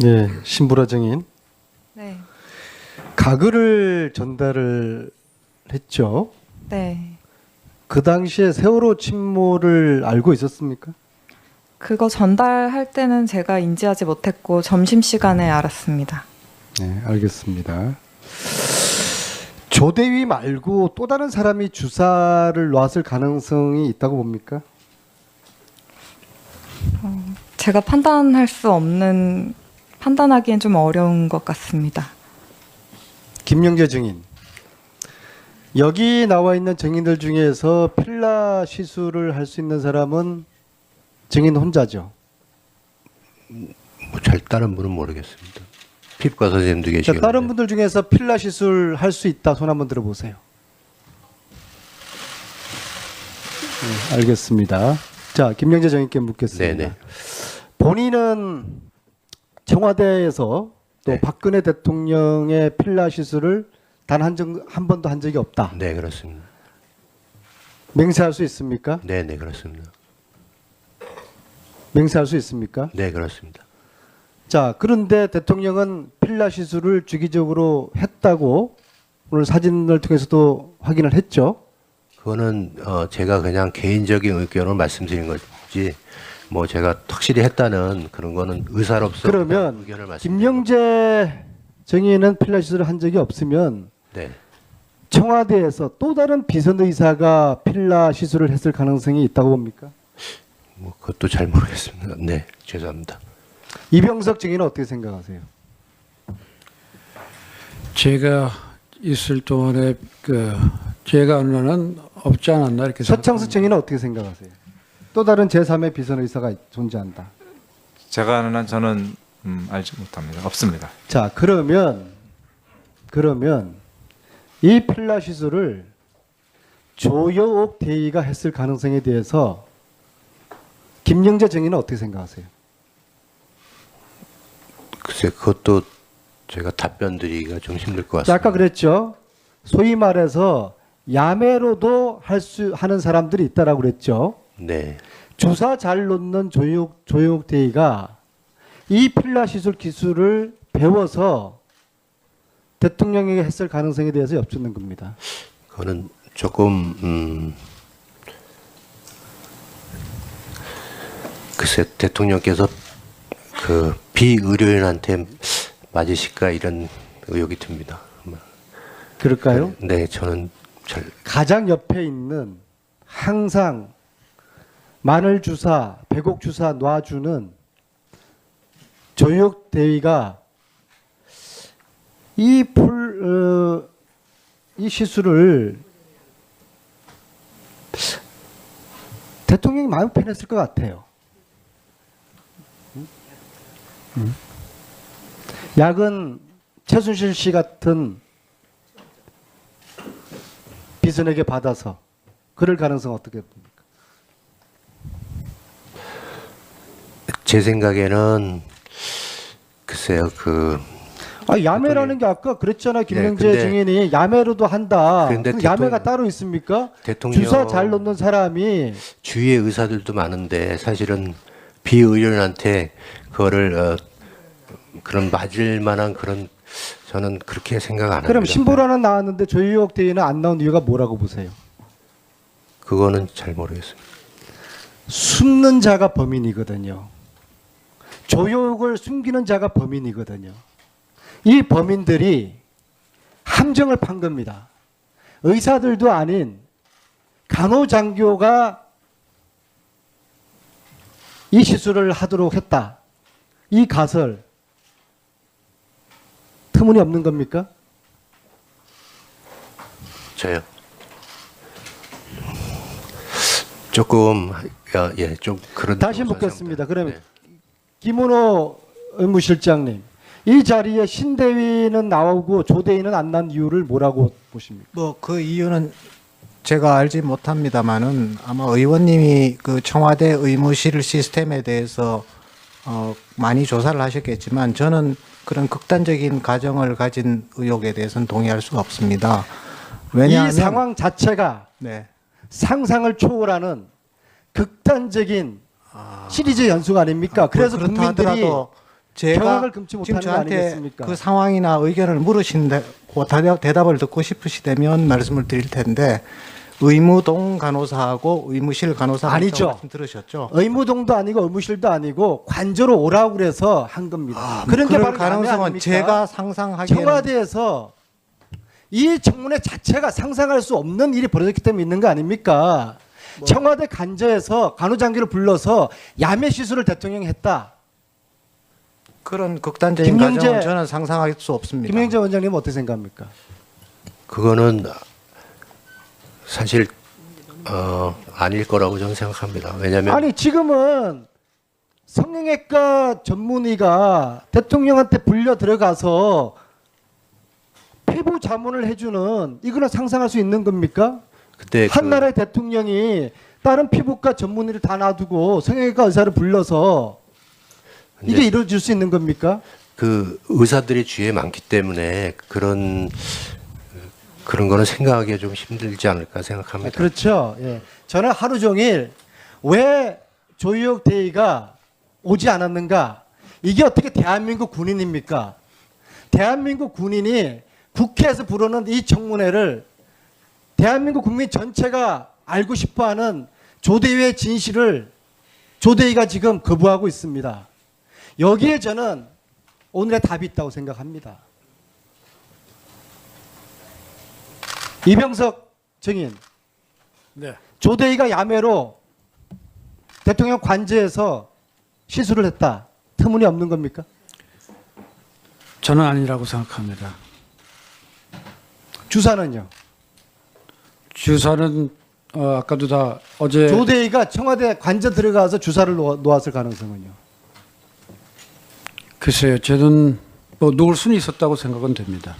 네, 신보라 증인. 네. 가글을 전달을 했죠. 네. 그 당시에 세월호 침몰을 알고 있었습니까? 그거 전달할 때는 제가 인지하지 못했고 점심시간에 알았습니다. 네, 알겠습니다. 조대위 말고 또 다른 사람이 주사를 놨을 가능성이 있다고 봅니까? 제가 판단하기엔 좀 어려운 것 같습니다. 김영재 증인. 여기 나와 있는 증인들 중에서 필라 시술을 할 수 있는 사람은 증인 혼자죠. 뭐 잘 다른 분은 모르겠습니다. 피부과 선생님도 계시고. 다른 분들 중에서 필라 시술 할 수 있다 손 한번 들어보세요. 네, 알겠습니다. 자, 김영재 증인께 묻겠습니다. 네네. 본인은 청와대에서 또 네. 박근혜 대통령의 필라 시술을 단 한 번도 한 적이 없다. 네, 그렇습니다. 맹세할 수 있습니까? 네, 네, 그렇습니다. 맹세할 수 있습니까? 네, 그렇습니다. 자, 그런데 대통령은 필라 시술을 주기적으로 했다고 오늘 사진을 통해서도 확인을 했죠. 그거는 제가 그냥 개인적인 의견을 말씀드린 거지. 뭐 제가 확실히 했다는 그런 거는 의사로서 그러면 의견을 말씀드린 김영재 증인은 필라 시술을 한 적이 없으면 네. 청와대에서 또 다른 비선 의사가 필라 시술을 했을 가능성이 있다고 봅니까? 뭐 그것도 잘 모르겠습니다. 네, 죄송합니다. 이병석 증인은 어떻게 생각하세요? 제가 있을 동안에 제가 아는 한은 없지 않았나 이렇게 서창수 증인은 어떻게 생각하세요? 또 다른 제3의 비선 의사가 존재한다. 제가 아는 한 저는 알지 못합니다. 없습니다. 자, 그러면 이 필라 시술을 조여옥 대위가 했을 가능성에 대해서 김영재 증인은 어떻게 생각하세요? 글쎄 그것도 제가 답변 드리기가 좀 힘들 것 자, 같습니다. 아까 그랬죠. 소위 말해서 야매로도 하는 사람들이 있다라고 그랬죠. 네. 주사 잘 놓는 조여옥 대위가 이 필라 시술 기술을 배워서 대통령에게 했을 가능성에 대해서 여쭙는 겁니다. 그거는 조금 글쎄 대통령께서 그 비의료인한테 맞으실까 이런 의혹이 듭니다. 그럴까요? 네, 저는 잘 가장 옆에 있는 항상 마늘 주사, 배곡 주사 놔주는 조여옥 대위가 이 시술을 대통령이 마음 편했을 것 같아요. 약은 최순실 씨 같은 비선에게 받아서 그럴 가능성 어떻게 봅니까? 제 생각에는 글쎄요 야매라는 게 아까 그랬잖아. 김영재 근데- 증인이 야매로도 한다. 근데 그 야매가 대통령- 따로 있습니까? 대통령 주사 잘 놓는 사람이 주위에 의사들도 많은데 사실은 비의료인한테 그거를 그런 맞을 만한 그런 저는 그렇게 생각 안 합니다. 그럼 신보라는 나왔는데 조여옥 대위는 안 나온 이유가 뭐라고 보세요? 그거는 잘 모르겠습니다. 숨는 자가 범인이거든요. 조여옥을 숨기는 자가 범인이거든요. 이 범인들이 함정을 판 겁니다. 의사들도 아닌 간호장교가 이 시술을 하도록 했다. 이 가설 터무니없는 겁니까? 저요. 조금 좀 그런. 다시 묻겠습니다. 그러면 네. 김은호 의무실장님, 이 자리에 신대위는 나오고 조대위는 안 난 이유를 뭐라고 보십니까? 뭐 그 이유는 제가 알지 못합니다만은 아마 의원님이 그 청와대 의무실 시스템에 대해서 많이 조사를 하셨겠지만 저는 그런 극단적인 가정을 가진 의혹에 대해서는 동의할 수가 없습니다. 왜냐하면 이 상황 자체가 네. 상상을 초월하는 극단적인 시리즈 연속 아닙니까? 그래서 그렇다 국민들이 하더라도 제가 경악을 금치 지금 못하는 거 저한테 아니겠습니까? 그 상황이나 의견을 물으신다고 대답을 듣고 싶으시다면 말씀을 드릴 텐데 의무동 간호사하고 의무실 간호사 아니죠. 말씀 들으셨죠? 의무동도 아니고 의무실도 아니고 관저로 오라고 그래서 한 겁니다. 그런 게 바로 야매 가능성은 아닙니까? 제가 상상하기에는 청와대에서 이 청문회 자체가 상상할 수 없는 일이 벌어졌기 때문에 있는 거 아닙니까? 청와대 관저에서 간호장교를 불러서 야매 시술을 대통령이 했다. 그런 극단적인 김영재- 가정은 저는 상상할 수 없습니다. 김영재 원장님은 어떻게 생각합니까? 그거는 사실 아닐 거라고 저는 생각합니다. 왜냐하면 아니 지금은 성형외과 전문의가 대통령한테 불려 들어가서 피부 자문을 해주는 이거는 상상할 수 있는 겁니까? 그때 한 나라의 대통령이 다른 피부과 전문의를 다 놔두고 성형외과 의사를 불러서 이게 이루어질 수 있는 겁니까? 그 의사들이 주위에 많기 때문에 그런 거는 생각하기가 좀 힘들지 않을까 생각합니다. 그렇죠. 예. 저는 하루 종일 왜 조희옥 대의가 오지 않았는가? 이게 어떻게 대한민국 군인입니까? 대한민국 군인이 국회에서 부르는 이 청문회를 대한민국 국민 전체가 알고 싶어하는 조대위의 진실을 조대위가 지금 거부하고 있습니다. 여기에 저는 오늘의 답이 있다고 생각합니다. 이병석 증인, 네. 조대위가 야매로 대통령 관저에서 시술을 했다. 터무니없는 겁니까? 저는 아니라고 생각합니다. 주사는요? 주사는 아까도 다 어제 조대위가 청와대 관저 들어가서 주사를 놓았을 가능성은요? 글쎄요. 저는 뭐 놓을 수는 있었다고 생각은 됩니다.